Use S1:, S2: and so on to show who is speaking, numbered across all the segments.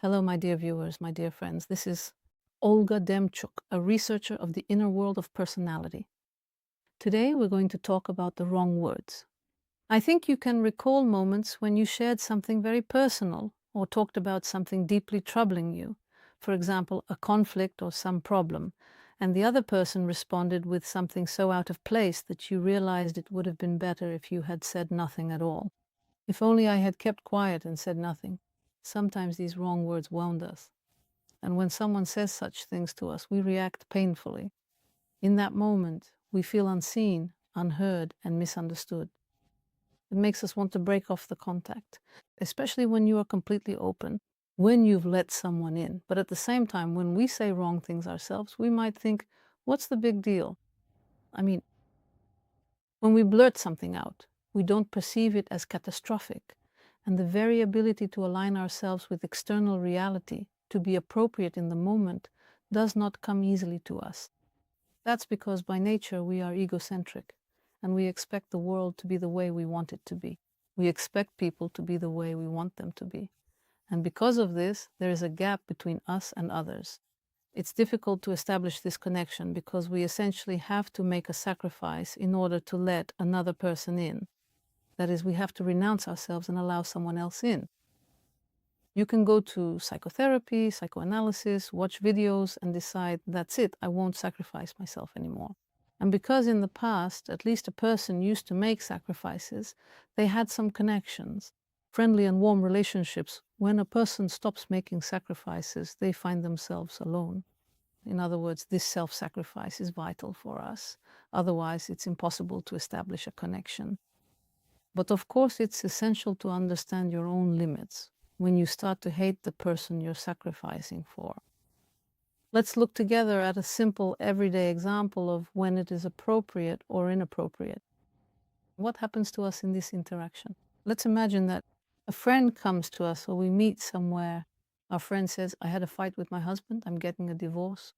S1: Hello, my dear viewers, my dear friends. This is Olga Demchuk, a researcher of the inner world of personality. Today, we're going to talk about the wrong words. I think you can recall moments when you shared something very personal or talked about something deeply troubling you, for example, a conflict or some problem, and the other person responded with something so out of place that you realized it would have been better if you had said nothing at all. If only I had kept quiet and said nothing. Sometimes these wrong words wound us. And when someone says such things to us, we react painfully. In that moment, we feel unseen, unheard, and misunderstood. It makes us want to break off the contact, especially when you are completely open, when you've let someone in. But at the same time, when we say wrong things ourselves, we might think, what's the big deal? I mean, when we blurt something out, we don't perceive it as catastrophic, and the very ability to align ourselves with external reality, to be appropriate in the moment, does not come easily to us. That's because by nature we are egocentric, and we expect the world to be the way we want it to be. We expect people to be the way we want them to be. And because of this, there is a gap between us and others. It's difficult to establish this connection because we essentially have to make a sacrifice in order to let another person in. That is, we have to renounce ourselves and allow someone else in. You can go to psychotherapy, psychoanalysis, watch videos, and decide, that's it, I won't sacrifice myself anymore. And because in the past, at least a person used to make sacrifices, they had some connections, friendly and warm relationships. When a person stops making sacrifices, they find themselves alone. In other words, this self-sacrifice is vital for us. Otherwise, it's impossible to establish a connection. But of course, it's essential to understand your own limits when you start to hate the person you're sacrificing for. Let's look together at a simple everyday example of when it is appropriate or inappropriate. What happens to us in this interaction? Let's imagine that a friend comes to us or we meet somewhere. Our friend says, I had a fight with my husband, I'm getting a divorce.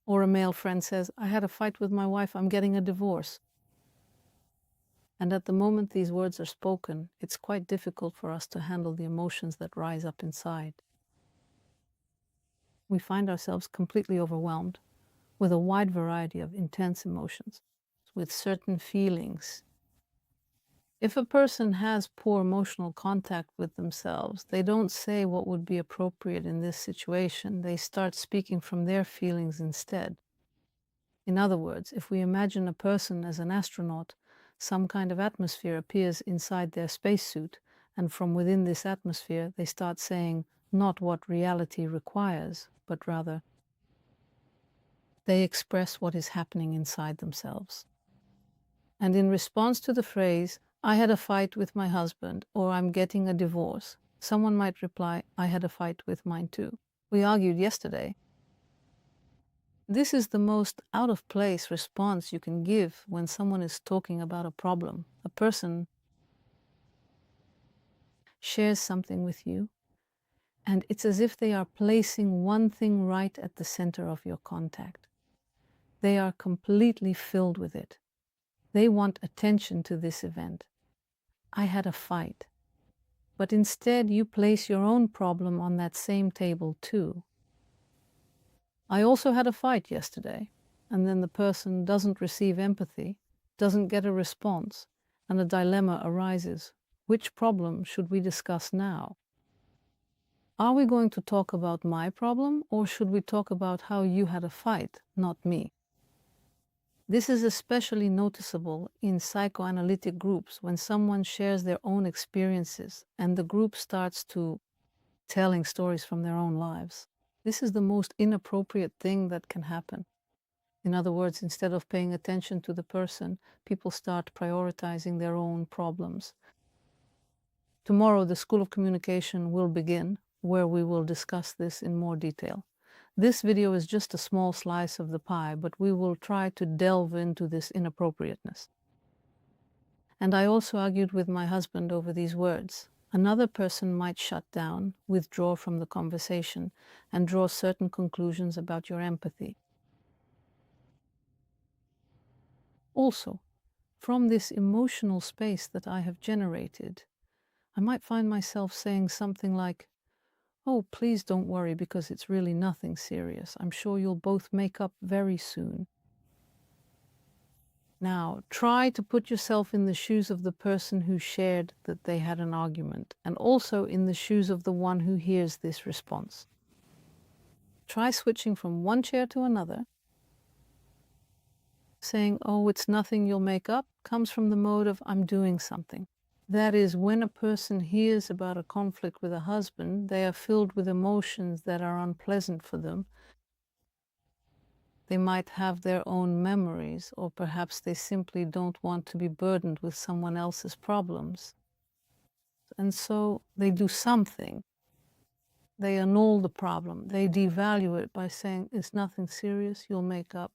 S1: Or a male friend says, I had a fight with my wife, I'm getting a divorce. And at the moment these words are spoken, it's quite difficult for us to handle the emotions that rise up inside. We find ourselves completely overwhelmed with a wide variety of intense emotions, with certain feelings. If a person has poor emotional contact with themselves, they don't say what would be appropriate in this situation. They start speaking from their feelings instead. In other words, if we imagine a person as an astronaut, some kind of atmosphere appears inside their spacesuit, and from within this atmosphere they start saying not what reality requires, but rather they express what is happening inside themselves. And in response to the phrase, I had a fight with my husband, or I'm getting a divorce, someone might reply, I had a fight with mine too. We argued yesterday. This is the most out-of-place response you can give when someone is talking about a problem. A person shares something with you, and it's as if they are placing one thing right at the center of your contact. They are completely filled with it. They want attention to this event. I had a fight. But instead, you place your own problem on that same table too. I also had a fight yesterday, and then the person doesn't receive empathy, doesn't get a response, and a dilemma arises. Which problem should we discuss now? Are we going to talk about my problem, or should we talk about how you had a fight, not me? This is especially noticeable in psychoanalytic groups when someone shares their own experiences and the group starts to telling stories from their own lives. This is the most inappropriate thing that can happen. In other words, instead of paying attention to the person, people start prioritizing their own problems. Tomorrow, the School of Communication will begin, where we will discuss this in more detail. This video is just a small slice of the pie, but we will try to delve into this inappropriateness. And I also argued with my husband over these words. Another person might shut down, withdraw from the conversation, and draw certain conclusions about your empathy. Also, from this emotional space that I have generated, I might find myself saying something like, "Oh, please don't worry because it's really nothing serious. I'm sure you'll both make up very soon." Now, try to put yourself in the shoes of the person who shared that they had an argument, and also in the shoes of the one who hears this response. Try switching from one chair to another. Saying, "Oh, it's nothing, you'll make up," comes from the mode of "I'm doing something." That is, when a person hears about a conflict with a husband, they are filled with emotions that are unpleasant for them. They might have their own memories, or perhaps they simply don't want to be burdened with someone else's problems. And so they do something. They annul the problem. They devalue it by saying, "It's nothing serious, you'll make up.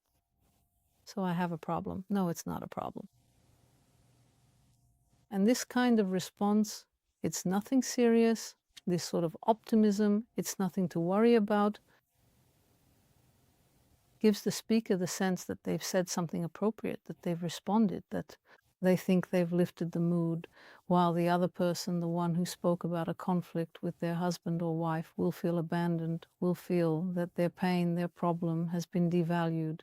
S1: So I have a problem." No, it's not a problem. And this kind of response, "It's nothing serious," this sort of optimism, "it's nothing to worry about," gives the speaker the sense that they've said something appropriate, that they've responded, that they think they've lifted the mood, while the other person, the one who spoke about a conflict with their husband or wife, will feel abandoned, will feel that their pain, their problem has been devalued.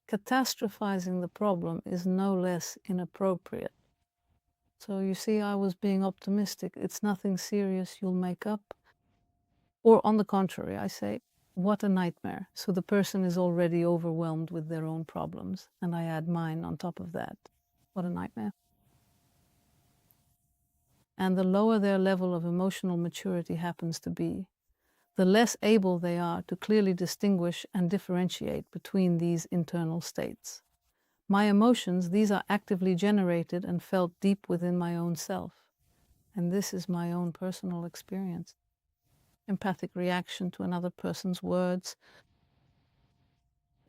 S1: Catastrophizing the problem is no less inappropriate. So you see, I was being optimistic. "It's nothing serious, you'll make up." Or on the contrary, I say, "What a nightmare." So the person is already overwhelmed with their own problems, and I add mine on top of that. What a nightmare. And the lower their level of emotional maturity happens to be, the less able they are to clearly distinguish and differentiate between these internal states. My emotions, these are actively generated and felt deep within my own self. And this is my own personal experience. Empathic reaction to another person's words.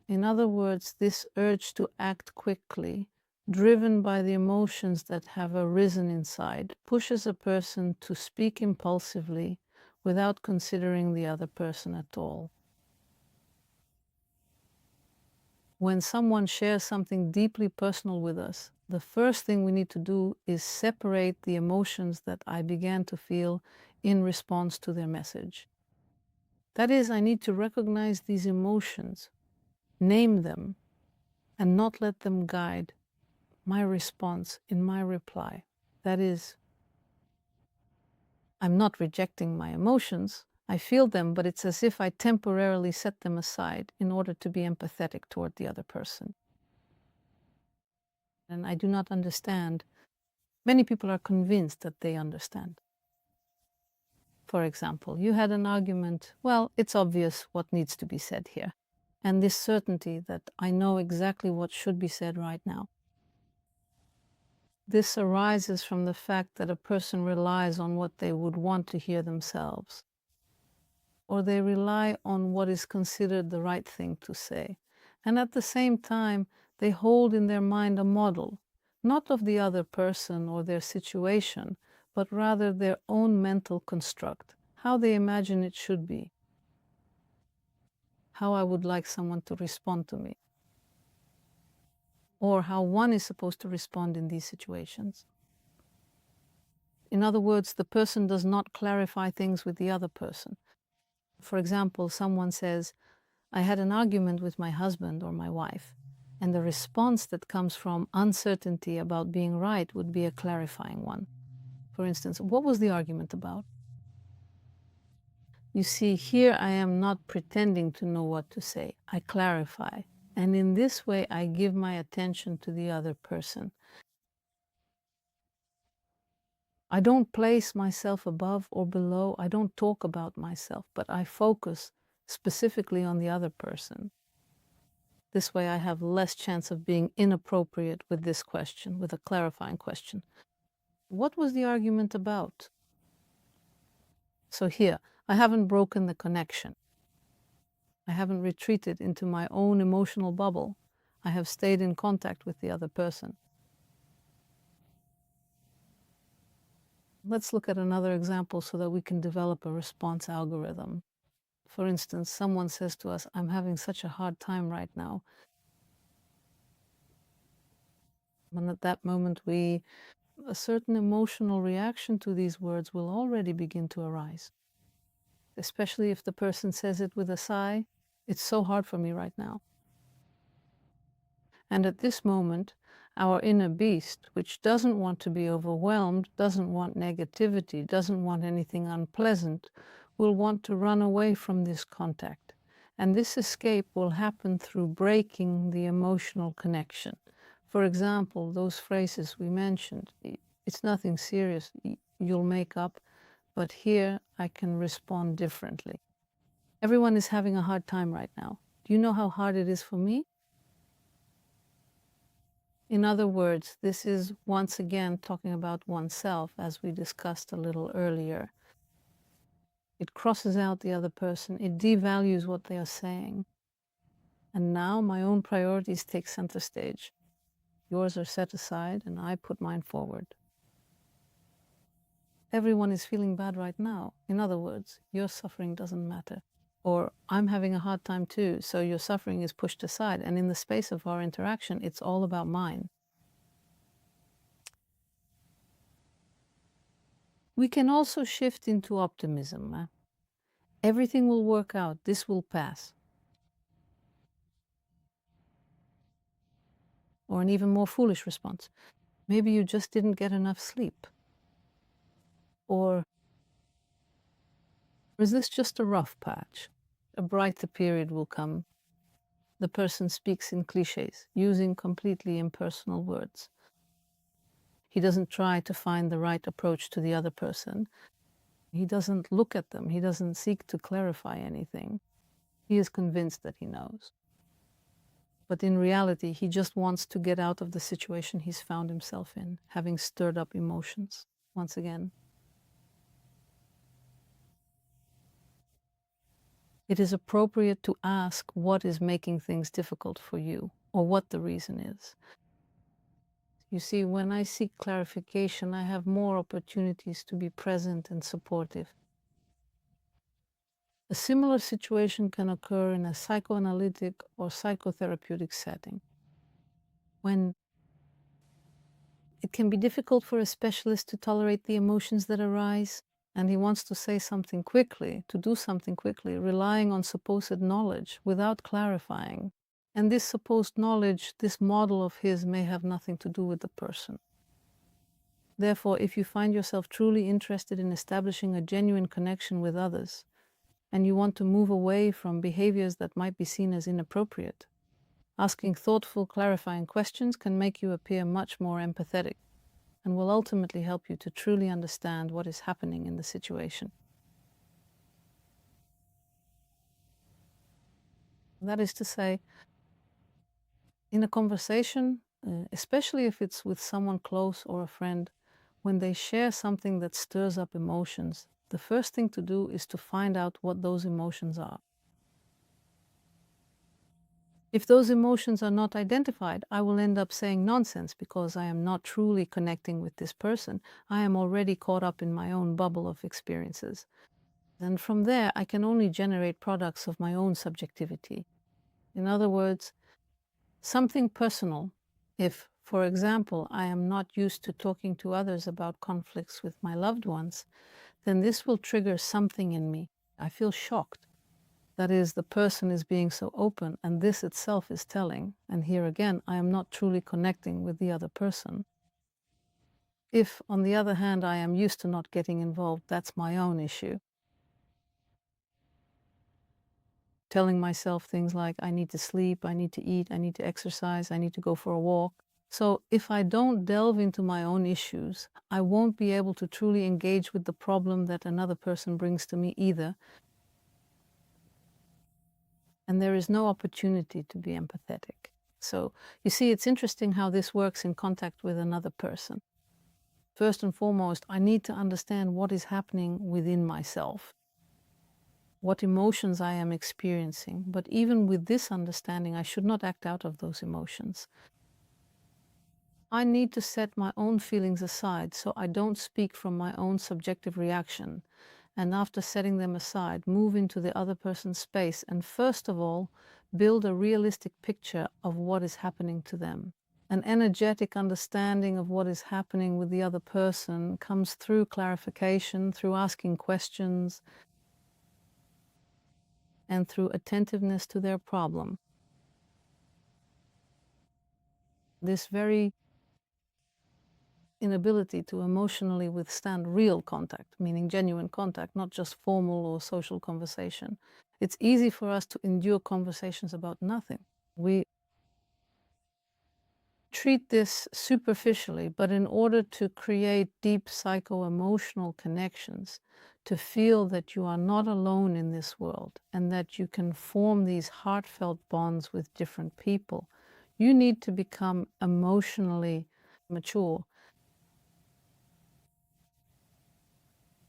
S1: In other words, this urge to act quickly, driven by the emotions that have arisen inside, pushes a person to speak impulsively without considering the other person at all. When someone shares something deeply personal with us, the first thing we need to do is separate the emotions that I began to feel in response to their message. That is, I need to recognize these emotions, name them, and not let them guide my response in my reply. That is, I'm not rejecting my emotions. I feel them, but it's as if I temporarily set them aside in order to be empathetic toward the other person. And I do not understand. Many people are convinced that they understand. For example, you had an argument. Well, it's obvious what needs to be said here. And this certainty that I know exactly what should be said right now. This arises from the fact that a person relies on what they would want to hear themselves, or they rely on what is considered the right thing to say. And at the same time, they hold in their mind a model, not of the other person or their situation, but rather their own mental construct, how they imagine it should be, how I would like someone to respond to me, or how one is supposed to respond in these situations. In other words, the person does not clarify things with the other person. For example, someone says, "I had an argument with my husband or my wife," and the response that comes from uncertainty about being right would be a clarifying one. For instance, "What was the argument about?" You see, here I am not pretending to know what to say. I clarify. And in this way, I give my attention to the other person. I don't place myself above or below. I don't talk about myself, but I focus specifically on the other person. This way I have less chance of being inappropriate with this question, with a clarifying question. What was the argument about? So here, I haven't broken the connection. I haven't retreated into my own emotional bubble. I have stayed in contact with the other person. Let's look at another example so that we can develop a response algorithm. For instance, someone says to us, "I'm having such a hard time right now." And at that moment, we a certain emotional reaction to these words will already begin to arise. Especially if the person says it with a sigh, "It's so hard for me right now." And at this moment, our inner beast, which doesn't want to be overwhelmed, doesn't want negativity, doesn't want anything unpleasant, will want to run away from this contact. And this escape will happen through breaking the emotional connection. For example, those phrases we mentioned, "It's nothing serious, you'll make up, but here I can respond differently." Everyone is having a hard time right now. Do you know how hard it is for me? In other words, this is once again talking about oneself, as we discussed a little earlier. It crosses out the other person, it devalues what they are saying. And now my own priorities take center stage. Yours are set aside, and I put mine forward. Everyone is feeling bad right now. In other words, your suffering doesn't matter. Or I'm having a hard time too, so your suffering is pushed aside. And in the space of our interaction, it's all about mine. We can also shift into optimism. Everything will work out, this will pass. Or an even more foolish response, maybe you just didn't get enough sleep. Or is this just a rough patch? A brighter period will come. The person speaks in cliches, using completely impersonal words. He doesn't try to find the right approach to the other person. He doesn't look at them. He doesn't seek to clarify anything. He is convinced that he knows. But in reality, he just wants to get out of the situation he's found himself in, having stirred up emotions once again. It is appropriate to ask what is making things difficult for you, or what the reason is. You see, when I seek clarification, I have more opportunities to be present and supportive. A similar situation can occur in a psychoanalytic or psychotherapeutic setting, when it can be difficult for a specialist to tolerate the emotions that arise, and he wants to say something quickly, to do something quickly, relying on supposed knowledge without clarifying. And this supposed knowledge, this model of his, may have nothing to do with the person. Therefore, if you find yourself truly interested in establishing a genuine connection with others, and you want to move away from behaviors that might be seen as inappropriate, asking thoughtful, clarifying questions can make you appear much more empathetic and will ultimately help you to truly understand what is happening in the situation. That is to say, in a conversation, especially if it's with someone close or a friend, when they share something that stirs up emotions, the first thing to do is to find out what those emotions are. If those emotions are not identified, I will end up saying nonsense because I am not truly connecting with this person. I am already caught up in my own bubble of experiences. And from there, I can only generate products of my own subjectivity. In other words, something personal. If, for example, I am not used to talking to others about conflicts with my loved ones, then this will trigger something in me. I feel shocked. That is, the person is being so open, and this itself is telling. And here again, I am not truly connecting with the other person. If, on the other hand, I am used to not getting involved, that's my own issue. Telling myself things like, I need to sleep, I need to eat, I need to exercise, I need to go for a walk. So if I don't delve into my own issues, I won't be able to truly engage with the problem that another person brings to me either. And there is no opportunity to be empathetic. So you see, it's interesting how this works in contact with another person. First and foremost, I need to understand what is happening within myself, what emotions I am experiencing. But even with this understanding, I should not act out of those emotions. I need to set my own feelings aside so I don't speak from my own subjective reaction. And after setting them aside, move into the other person's space and first of all, build a realistic picture of what is happening to them. An energetic understanding of what is happening with the other person comes through clarification, through asking questions, and through attentiveness to their problem. This very inability to emotionally withstand real contact, meaning genuine contact, not just formal or social conversation. It's easy for us to endure conversations about nothing. We treat this superficially, but in order to create deep psycho-emotional connections, to feel that you are not alone in this world and that you can form these heartfelt bonds with different people, you need to become emotionally mature.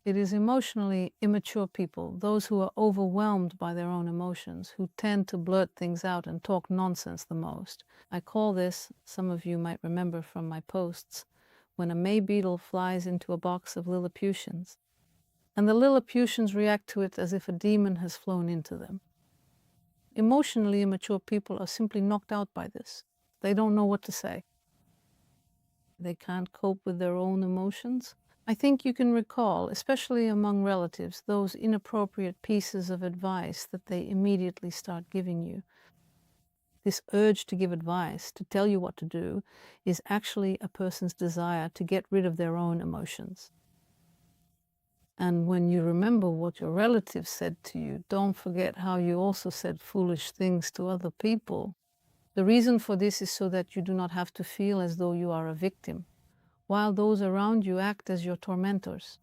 S1: It is emotionally immature people, those who are overwhelmed by their own emotions, who tend to blurt things out and talk nonsense the most. I call this, some of you might remember from my posts, when a May beetle flies into a box of Lilliputians, and the Lilliputians react to it as if a demon has flown into them. Emotionally immature people are simply knocked out by this. They don't know what to say. They can't cope with their own emotions. I think you can recall, especially among relatives, those inappropriate pieces of advice that they immediately start giving you. This urge to give advice, to tell you what to do, is actually a person's desire to get rid of their own emotions. And when you remember what your relatives said to you, don't forget how you also said foolish things to other people. The reason for this is so that you do not have to feel as though you are a victim, while those around you act as your tormentors.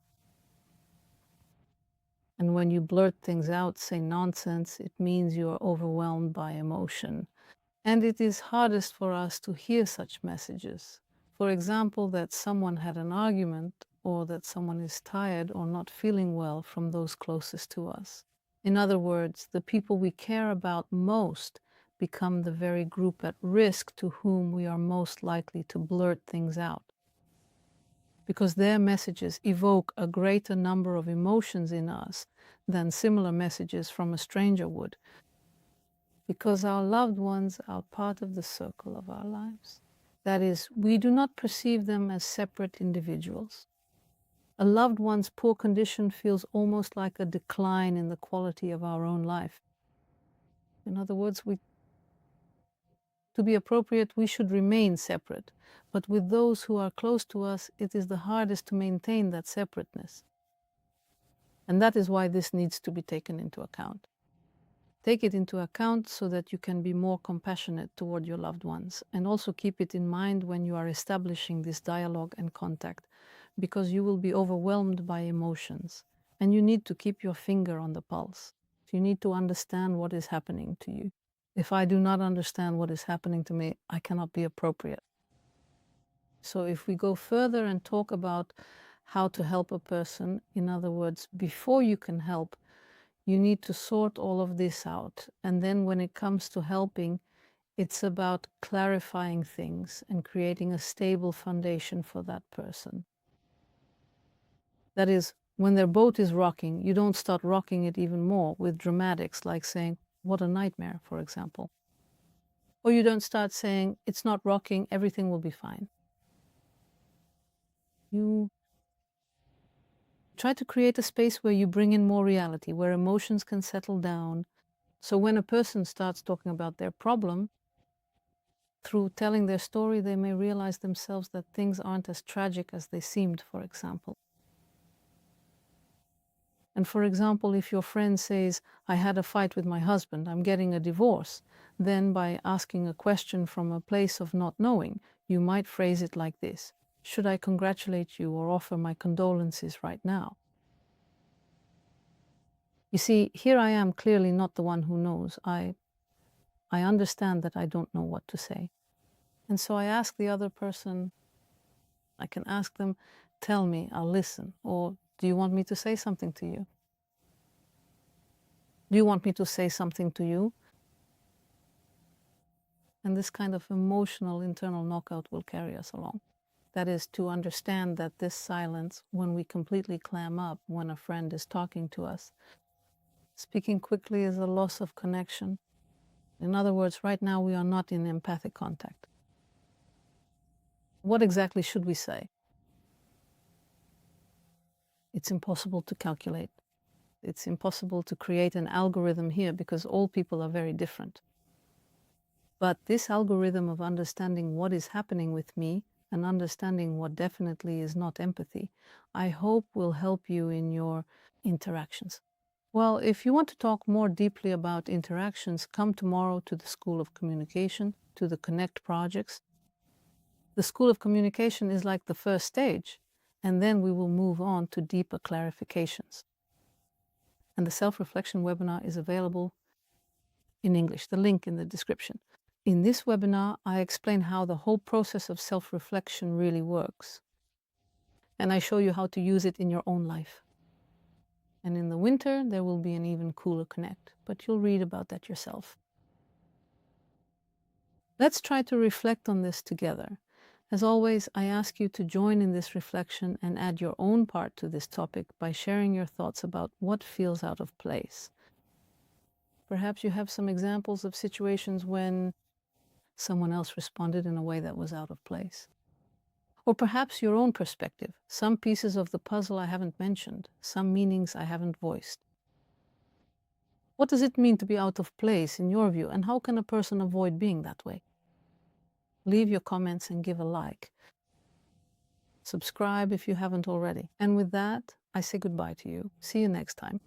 S1: And when you blurt things out, say nonsense, it means you are overwhelmed by emotion. And it is hardest for us to hear such messages. For example, that someone had an argument, or that someone is tired or not feeling well from those closest to us. In other words, the people we care about most become the very group at risk to whom we are most likely to blurt things out, because their messages evoke a greater number of emotions in us than similar messages from a stranger would, because our loved ones are part of the circle of our lives. That is, we do not perceive them as separate individuals. A loved one's poor condition feels almost like a decline in the quality of our own life. In other words, to be appropriate, we should remain separate. But with those who are close to us, it is the hardest to maintain that separateness. And that is why this needs to be taken into account. Take it into account so that you can be more compassionate toward your loved ones, and also keep it in mind when you are establishing this dialogue and contact, because you will be overwhelmed by emotions, and you need to keep your finger on the pulse. You need to understand what is happening to you. If I do not understand what is happening to me, I cannot be appropriate. So if we go further and talk about how to help a person, in other words, before you can help, you need to sort all of this out. And then when it comes to helping, it's about clarifying things and creating a stable foundation for that person. That is, when their boat is rocking, you don't start rocking it even more with dramatics like saying, "What a nightmare," for example. Or you don't start saying, "It's not rocking, everything will be fine." You try to create a space where you bring in more reality, where emotions can settle down. So when a person starts talking about their problem, through telling their story, they may realize themselves that things aren't as tragic as they seemed, for example. And for example, if your friend says, "I had a fight with my husband, I'm getting a divorce," then by asking a question from a place of not knowing, you might phrase it like this: "Should I congratulate you or offer my condolences right now?" You see, here I am clearly not the one who knows. I understand that I don't know what to say. And so I ask the other person, I can ask them, "Tell me, I'll listen." Or, "Do you want me to say something to you? Do you want me to say something to you?" And this kind of emotional internal knockout will carry us along. That is, to understand that this silence, when we completely clam up when a friend is talking to us, speaking quickly is a loss of connection. In other words, right now we are not in empathic contact. What exactly should we say? It's impossible to calculate. It's impossible to create an algorithm here because all people are very different. But this algorithm of understanding what is happening with me and understanding what definitely is not empathy, I hope will help you in your interactions. Well, if you want to talk more deeply about interactions, come tomorrow to the School of Communication, to the Connect projects. The School of Communication is like the first stage, and then we will move on to deeper clarifications. And the self-reflection webinar is available in English, the link in the description. In this webinar, I explain how the whole process of self-reflection really works. And I show you how to use it in your own life. And in the winter, there will be an even cooler Connect, but you'll read about that yourself. Let's try to reflect on this together. As always, I ask you to join in this reflection and add your own part to this topic by sharing your thoughts about what feels out of place. Perhaps you have some examples of situations when someone else responded in a way that was out of place. Or perhaps your own perspective, some pieces of the puzzle I haven't mentioned, some meanings I haven't voiced. What does it mean to be out of place in your view, and how can a person avoid being that way? Leave your comments and give a like. Subscribe if you haven't already. And with that, I say goodbye to you. See you next time.